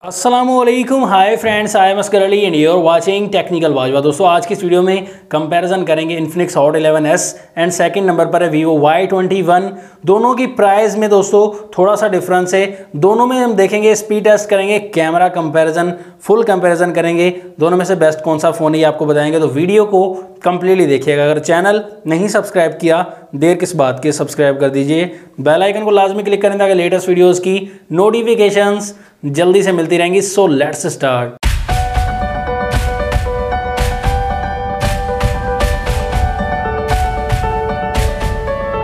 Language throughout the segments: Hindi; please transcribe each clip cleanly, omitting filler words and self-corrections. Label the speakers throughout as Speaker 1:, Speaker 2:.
Speaker 1: अस्सलामुअलैकुम, hi friends, I am Askar Ali and you are watching technical Wajwa. दोस्तों आज की इस वीडियो में कंपैरिजन करेंगे Infinix hot 11s and second number पर है वीवो Y21। दोनों की प्राइस में दोस्तों थोड़ा सा डिफरेंस है। दोनों में हम देखेंगे, स्पीड टेस्ट करेंगे, कैमरा कंपैरिजन, फुल कंपैरिजन करेंगे। दोनों में से बेस्ट कौन सा फ़ोन है ये आपको बताएंगे, तो वीडियो को कंप्लीटली देखिएगा। अगर चैनल नहीं सब्सक्राइब किया, देर किस बात की, सब्सक्राइब कर दीजिए। बेल आइकन को लाजमी क्लिक करें ताकि लेटेस्ट वीडियोस की नोटिफिकेशंस जल्दी से मिलती रहेंगी। So let's start.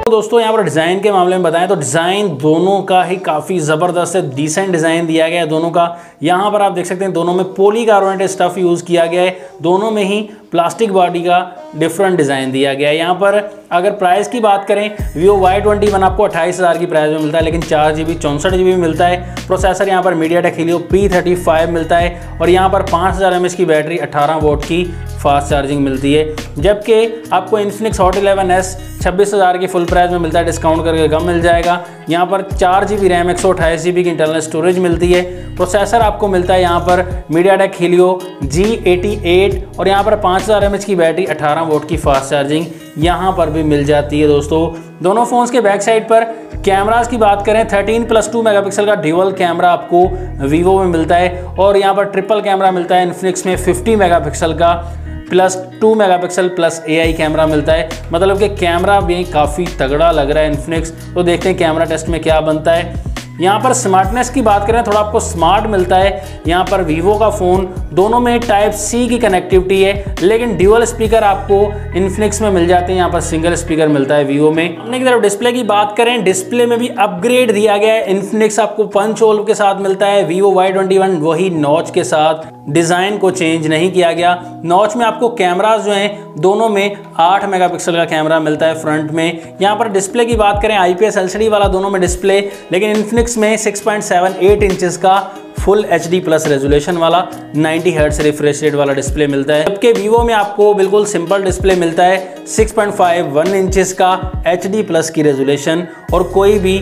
Speaker 1: दोस्तों यहाँ पर डिज़ाइन के मामले में बताएं तो डिज़ाइन दोनों का ही काफ़ी ज़बरदस्त है, डिसेंट डिज़ाइन दिया गया है दोनों का। यहाँ पर आप देख सकते हैं दोनों में पॉलीकार्बोनेटेड स्टफ़ यूज़ किया गया है, दोनों में ही प्लास्टिक बॉडी का डिफरेंट डिज़ाइन दिया गया है। यहाँ पर अगर प्राइस की बात करें, वीवो Y21 आपको 28,000 की प्राइस में मिलता है, लेकिन 4GB 64GB मिलता है। प्रोसेसर यहाँ पर मीडियाटेक हीलियो P35 मिलता है और यहाँ पर 5000 mAh की बैटरी 18 वोट की फास्ट चार्जिंग मिलती है। जबकि आपको इन्फिनिक्स हॉट 11s 26,000 की फुल प्राइस में मिलता है, डिस्काउंट करके कम मिल जाएगा। यहाँ पर 4GB रैम 128GB की इंटरनल स्टोरेज मिलती है। प्रोसेसर आपको मिलता है यहाँ पर मीडियाटेक हीलियो G88 और यहाँ पर 5000 mAh की बैटरी 18 वोट की फास्ट चार्जिंग यहाँ पर भी मिल जाती है। दोस्तों दोनों फ़ोन्स के बैक साइड पर कैमरास की बात करें, 13+2 मेगापिक्सल का ड्यूअल कैमरा आपको वीवो में मिलता है और यहाँ पर ट्रिपल कैमरा मिलता है इन्फिनिक्स में 50 मेगापिक्सल का +2 मेगापिक्सल प्लस AI कैमरा मिलता है। मतलब कि कैमरा भी काफ़ी तगड़ा लग रहा है इन्फिनिक्स। तो देखते हैं कैमरा टेस्ट में क्या बनता है। यहाँ पर स्मार्टनेस की बात करें, थोड़ा आपको स्मार्ट मिलता है। यहाँ पर वीवो का फ़ोन दोनों में टाइप C की कनेक्टिविटी है, लेकिन ड्यूअल स्पीकर आपको इन्फिनिक्स में मिल जाते हैं, यहाँ पर सिंगल स्पीकर मिलता है वीवो में। सामने की तरफ डिस्प्ले की बात करें, डिस्प्ले में भी अपग्रेड दिया गया है। इन्फिनिक्स आपको पंच होल के साथ मिलता है, वीवो Y21 वही नॉच के साथ, डिज़ाइन को चेंज नहीं किया गया। नॉच में आपको कैमराज जो हैं दोनों में 8 मेगापिक्सल का कैमरा मिलता है फ्रंट में। यहाँ पर डिस्प्ले की बात करें, IPS LCD वाला दोनों में डिस्प्ले, लेकिन इन्फिनिक्स में 6.78 इंचेस का फुल HD प्लस रेजोल्यूशन वाला 90 हर्ट्ज रिफ्रेश रेट वाला डिस्प्ले मिलता है। जबकि वीवो में आपको बिल्कुल सिंपल डिस्प्ले मिलता है, 6.51 इंचेस का HD प्लस की रेजोल्यूशन और कोई भी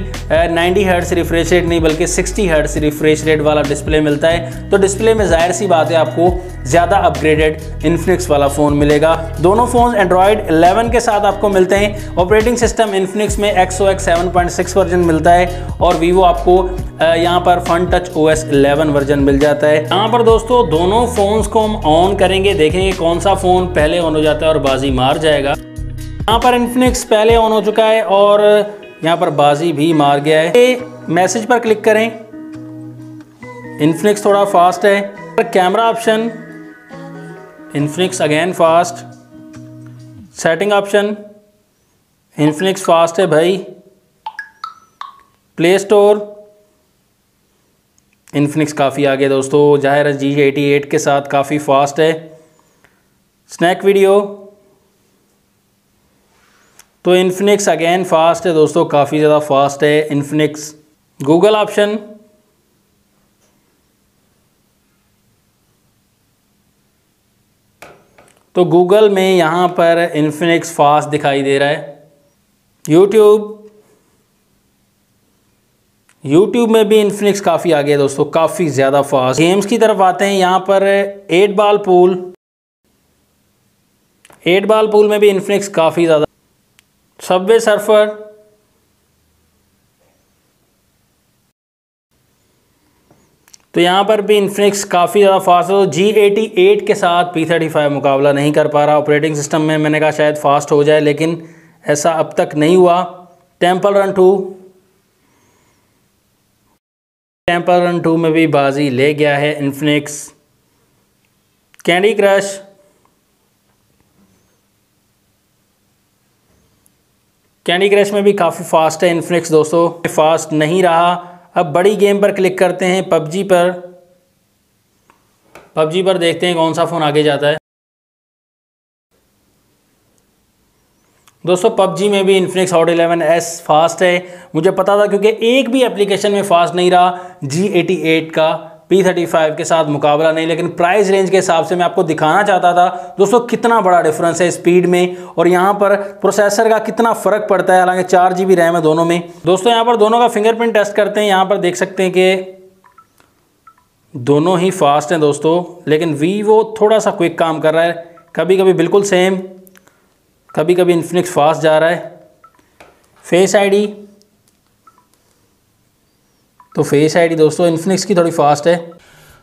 Speaker 1: 90 हर्ट्ज रिफ्रेश रेट नहीं बल्कि 60 हर्ट्ज रिफ्रेश रेट वाला डिस्प्ले मिलता है। तो डिस्प्ले में जाहिर सी बात है आपको ज़्यादा अपग्रेडेड इन्फिनिक्स वाला फ़ोन मिलेगा। दोनों फ़ोन एंड्रॉयड 11 के साथ आपको मिलते हैं। ऑपरेटिंग सिस्टम इन्फिनिक्स में XOS 7.6 वर्जन मिलता है और वीवो आपको यहाँ पर फन टच OS 11 वर्जन मिल जाता है। यहाँ पर दोस्तों दोनों फोन्स को हम ऑन करेंगे, देखेंगे कौन सा फ़ोन पहले ऑन हो जाता है और बाजी मार जाएगा। यहाँ पर इन्फिनिक्स पहले ऑन हो चुका है और यहाँ पर बाजी भी मार गया है। मैसेज पर क्लिक करें, इन्फिनिक्स थोड़ा फास्ट है। Camera option, Infinix again fast. Setting option, Infinix fast है भाई। प्ले स्टोर, इन्फिनिक्स काफ़ी आगे दोस्तों, जाहिर है G88 के साथ काफ़ी फास्ट है। स्नैक वीडियो, तो इन्फिनिक्स अगेन फास्ट है दोस्तों, काफ़ी ज़्यादा फास्ट है इन्फिनिक्स। गूगल ऑप्शन, तो गूगल में यहाँ पर इन्फिनिक्स फास्ट दिखाई दे रहा है। यूट्यूब में भी इन्फिनिक्स काफ़ी आगे है दोस्तों, काफ़ी ज़्यादा फास्ट। गेम्स की तरफ आते हैं, यहाँ पर 8 बॉल पूल में भी इन्फिनिक्स काफ़ी ज़्यादा। सबवे सर्फर, तो यहाँ पर भी इन्फिनिक्स काफ़ी ज़्यादा फास्ट है। G88 के साथ P35 मुकाबला नहीं कर पा रहा। ऑपरेटिंग सिस्टम में मैंने कहा शायद फास्ट हो जाए, लेकिन ऐसा अब तक नहीं हुआ। टेम्पल रन 2 में भी बाजी ले गया है इन्फिनिक्स। कैंडी क्रश में भी काफ़ी फास्ट है इन्फिनिक्स दोस्तों, फास्ट नहीं रहा। अब बड़ी गेम पर क्लिक करते हैं, पबजी पर देखते हैं कौन सा फ़ोन आगे जाता है। दोस्तों पबजी में भी इन्फिनिक्स हॉट 11s फास्ट है। मुझे पता था क्योंकि एक भी एप्लीकेशन में फास्ट नहीं रहा। G88 का P35 के साथ मुकाबला नहीं, लेकिन प्राइस रेंज के हिसाब से मैं आपको दिखाना चाहता था दोस्तों कितना बड़ा डिफरेंस है स्पीड में और यहाँ पर प्रोसेसर का कितना फ़र्क पड़ता है। हालांकि 4GB रैम है दोनों में। दोस्तों यहाँ पर दोनों का फिंगरप्रिंट टेस्ट करते हैं। यहाँ पर देख सकते हैं कि दोनों ही फास्ट हैं दोस्तों, लेकिन वीवो थोड़ा सा क्विक काम कर रहा है, कभी कभी बिल्कुल सेम, कभी कभी इन्फिनिक्स फास्ट जा रहा है। फेस आईडी, तो फेस आईडी दोस्तों इन्फिनिक्स की थोड़ी फास्ट है।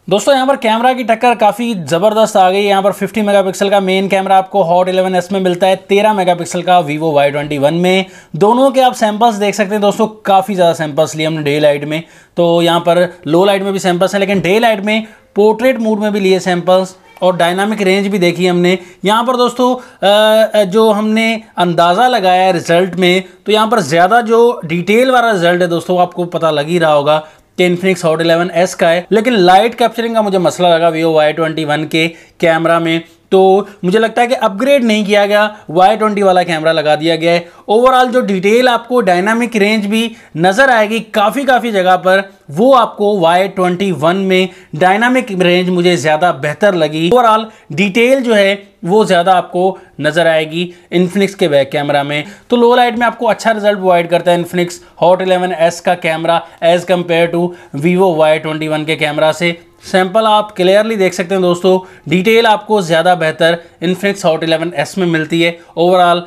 Speaker 1: दोस्तों यहाँ पर कैमरा की टक्कर काफ़ी ज़बरदस्त आ गई है। यहाँ पर 50 मेगापिक्सल का मेन कैमरा आपको हॉट 11s में मिलता है, 13 मेगापिक्सल का वीवो Y21 में। दोनों के आप सैंपल्स देख सकते हैं दोस्तों, काफ़ी ज़्यादा सैंपल्स लिए हमने डे लाइट में, तो यहाँ पर लो लाइट में भी सैंपल्स हैं, लेकिन डे लाइट में पोर्ट्रेट मोड में भी लिए सैंपल्स, और डायनामिक रेंज भी देखी हमने। यहाँ पर दोस्तों जो हमने अंदाज़ा लगाया है रिजल्ट में, तो यहाँ पर ज़्यादा जो डिटेल वाला रिजल्ट है दोस्तों, आपको पता लग ही रहा होगा कि इन्फिनिक्स हॉट 11s का है। लेकिन लाइट कैप्चरिंग का मुझे मसला लगा वीवो Y21 के कैमरा में, तो मुझे लगता है कि अपग्रेड नहीं किया गया, Y20 वाला कैमरा लगा दिया गया है। ओवरऑल जो डिटेल आपको डायनामिक रेंज भी नज़र आएगी काफ़ी जगह पर, वो आपको Y21 में डायनामिक रेंज मुझे ज़्यादा बेहतर लगी। ओवरऑल डिटेल जो है वो ज़्यादा आपको नज़र आएगी इन्फिनिक्स के बैक कैमरा में। तो लो लाइट में आपको अच्छा रिजल्ट प्रोवाइड करता है इन्फिनिक्स हॉट 11s का camera as compare to Vivo Y21 के कैमरा से। सैंपल आप क्लियरली देख सकते हैं दोस्तों, डिटेल आपको ज़्यादा बेहतर इन्फिनिक्स हॉट 11s में मिलती है ओवरऑल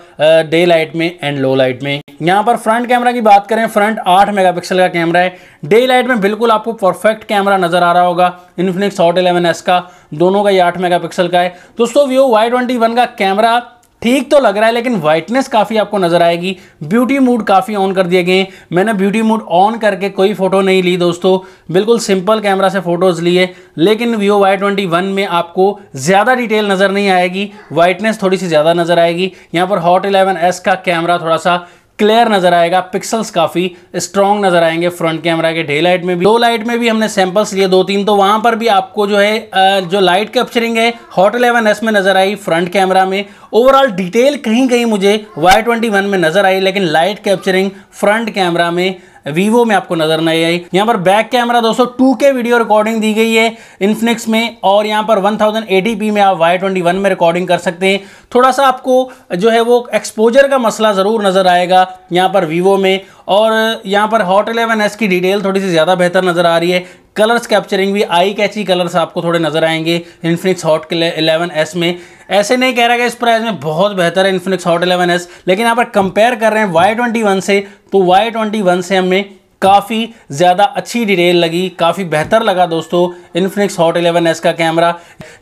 Speaker 1: डे लाइट में एंड लो लाइट में। यहाँ पर फ्रंट कैमरा की बात करें, फ्रंट 8 मेगापिक्सल का कैमरा है। डे लाइट में बिल्कुल आपको परफेक्ट कैमरा नज़र आ रहा होगा इन्फिनिक्स हॉट 11s का, दोनों का ही 8 मेगापिक्सल का है। दोस्तों वीवो Y21 का कैमरा ठीक तो लग रहा है, लेकिन वाइटनेस काफ़ी आपको नज़र आएगी। ब्यूटी मोड काफ़ी ऑन कर दिए गए। मैंने ब्यूटी मोड ऑन करके कोई फ़ोटो नहीं ली दोस्तों, बिल्कुल सिंपल कैमरा से फ़ोटोज़ लिए, लेकिन वीवो Y21 में आपको ज़्यादा डिटेल नज़र नहीं आएगी, वाइटनेस थोड़ी सी ज़्यादा नज़र आएगी। यहाँ पर हॉट 11s का कैमरा थोड़ा सा क्लियर नज़र आएगा, पिक्सल्स काफ़ी स्ट्रॉन्ग नज़र आएंगे फ्रंट कैमरा के। डे लाइट में भी, लो लाइट में भी हमने सैंपल्स लिए 2-3, तो वहाँ पर भी आपको जो है जो लाइट कैप्चरिंग है हॉट 11s में नज़र आई फ्रंट कैमरा में। ओवरऑल डिटेल कहीं कहीं मुझे Y21 में नज़र आई, लेकिन लाइट कैप्चरिंग फ्रंट कैमरा में वीवो में आपको नजर नहीं आई। यहाँ पर बैक कैमरा दोस्तों 2K वीडियो रिकॉर्डिंग दी गई है इन्फिनिक्स में, और यहाँ पर 1080p में आप Y21 में रिकॉर्डिंग कर सकते हैं। थोड़ा सा आपको जो है वो एक्सपोजर का मसला ज़रूर नज़र आएगा यहाँ पर वीवो में, और यहाँ पर हॉट 11s की डिटेल थोड़ी सी ज़्यादा बेहतर नज़र आ रही है। कलर्स कैप्चरिंग भी आई कैची कलर्स आपको थोड़े नज़र आएंगे इन्फिनिक्स हॉट 11s में। ऐसे नहीं कह रहा कि इस प्राइस में बहुत बेहतर है इन्फिनिक्स हॉट 11s, लेकिन यहाँ पर कंपेयर कर रहे हैं Y21 से, तो Y21 से हमें काफ़ी ज़्यादा अच्छी डिटेल लगी, काफ़ी बेहतर लगा दोस्तों इन्फिनिक्स हॉट 11s का कैमरा।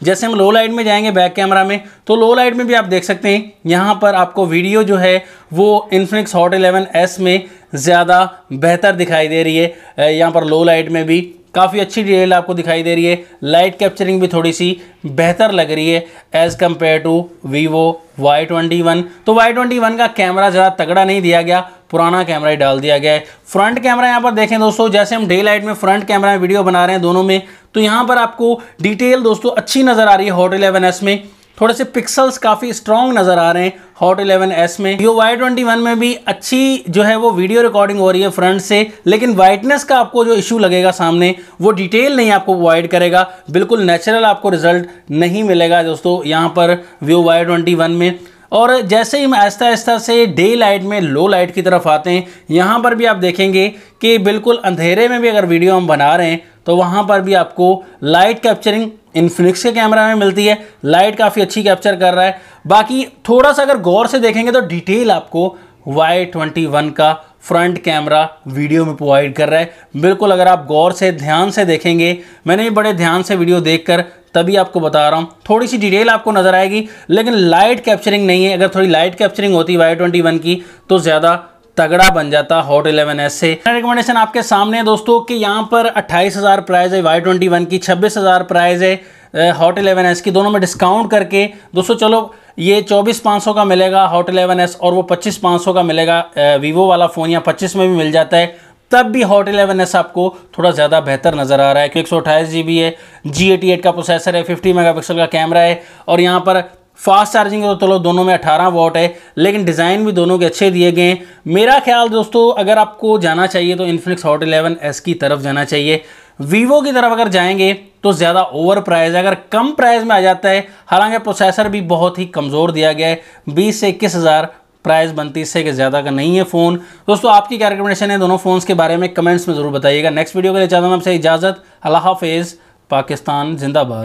Speaker 1: जैसे हम लो लाइट में जाएंगे बैक कैमरा में, तो लो लाइट में भी आप देख सकते हैं यहाँ पर आपको वीडियो जो है वो इन्फिनिक्स हॉट 11s में ज़्यादा बेहतर दिखाई दे रही है। यहाँ पर लो लाइट में भी काफ़ी अच्छी डिटेल आपको दिखाई दे रही है, लाइट कैप्चरिंग भी थोड़ी सी बेहतर लग रही है as compare to Vivo Y21। तो Y21 का कैमरा ज़्यादा तगड़ा नहीं दिया गया, पुराना कैमरा ही डाल दिया गया है। फ्रंट कैमरा यहाँ पर देखें दोस्तों, जैसे हम डे लाइट में फ्रंट कैमरा में वीडियो बना रहे हैं दोनों में, तो यहाँ पर आपको डिटेल दोस्तों अच्छी नज़र आ रही है हॉट 11s में। थोड़े से पिक्सल्स काफ़ी स्ट्रॉन्ग नज़र आ रहे हैं हॉट 11s में। वीवो Y21 में भी अच्छी जो है वो वीडियो रिकॉर्डिंग हो रही है फ्रंट से, लेकिन वाइटनेस का आपको जो इशू लगेगा सामने, वो डिटेल नहीं आपको प्रोवाइड करेगा, बिल्कुल नेचुरल आपको रिजल्ट नहीं मिलेगा दोस्तों यहाँ पर वीवो Y21 में। और जैसे ही हम आहिस्ता आहिस्ता से डे लाइट में लो लाइट की तरफ आते हैं, यहाँ पर भी आप देखेंगे कि बिल्कुल अंधेरे में भी अगर वीडियो हम बना रहे हैं, तो वहाँ पर भी आपको लाइट कैप्चरिंग इन्फिनिक्स के कैमरा में मिलती है, लाइट काफ़ी अच्छी कैप्चर कर रहा है। बाकी थोड़ा सा अगर गौर से देखेंगे तो डिटेल आपको Y21 का फ्रंट कैमरा वीडियो में प्रोवाइड कर रहा है। बिल्कुल अगर आप गौर से ध्यान से देखेंगे, मैंने भी बड़े ध्यान से वीडियो देखकर तभी आपको बता रहा हूँ, थोड़ी सी डिटेल आपको नज़र आएगी, लेकिन लाइट कैप्चरिंग नहीं है। अगर थोड़ी लाइट कैप्चरिंग होती Y21 की तो ज़्यादा तगड़ा बन जाता हॉट 11s से। रिकमेंडेशन आपके सामने है दोस्तों कि यहाँ पर 28,000 प्राइस है Y21 की, 26,000 प्राइस है हॉट 11s की। दोनों में डिस्काउंट करके दोस्तों चलो ये 24,500 का मिलेगा हॉट 11s, और वो 25,500 का मिलेगा वीवो वाला फ़ोन, या 25 में भी मिल जाता है। तब भी हॉट 11s आपको थोड़ा ज़्यादा बेहतर नज़र आ रहा है, क्योंकि 128 GB है, G88 का प्रोसेसर है, 50 मेगापिक्सल का कैमरा है, और यहाँ पर फास्ट चार्जिंग तो चलो दोनों में 18 वॉट है, लेकिन डिज़ाइन भी दोनों के अच्छे दिए गए हैं। मेरा ख्याल दोस्तों अगर आपको जाना चाहिए तो इन्फिनिक्स हॉट 11s की तरफ जाना चाहिए। वीवो की तरफ अगर जाएंगे तो ज़्यादा ओवर प्राइस है, अगर कम प्राइस में आ जाता है, हालांकि प्रोसेसर भी बहुत ही कमज़ोर दिया गया है, 20 से 21,000 प्राइस बनती, इससे कि ज़्यादा का नहीं है फ़ोन। दोस्तों आपकी क्या रिकमेंडेशन है दोनों फ़ोन्स के बारे में कमेंट्स में ज़रूर बताइएगा। नेक्स्ट वीडियो के लिए चाहता हूँ आपसे इजाज़त, अल्लाह हाफिज़, पाकिस्तान जिंदाबाद।